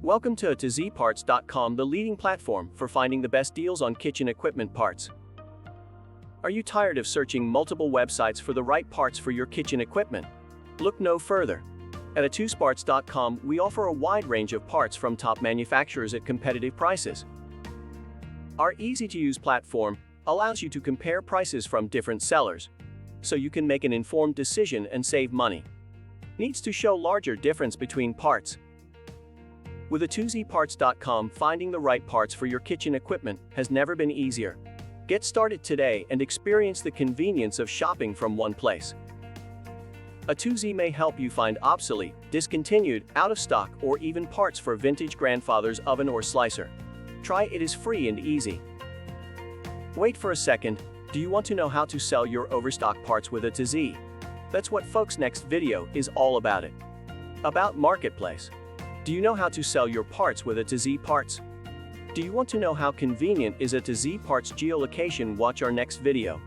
Welcome to A2ZParts.com, the leading platform for finding the best deals on kitchen equipment parts. Are you tired of searching multiple websites for the right parts for your kitchen equipment? Look no further. At A2ZParts.com, we offer a wide range of parts from top manufacturers at competitive prices. Our easy-to-use platform allows you to compare prices from different sellers, so you can make an informed decision and save money. Needs to show larger difference between parts? With A2ZParts.com, finding the right parts for your kitchen equipment has never been easier. Get started today and experience the convenience of shopping from one place. A2Z may help you find obsolete, discontinued, out of stock, or even parts for vintage grandfather's oven or slicer. Try it is free and easy. Wait for a second, do you want to know how to sell your overstock parts with A2Z? That's what folks' next video is all about it. About Marketplace. Do you know how to sell your parts with A2Z Parts? Do you want to know how convenient is A2Z Parts geolocation? Watch our next video.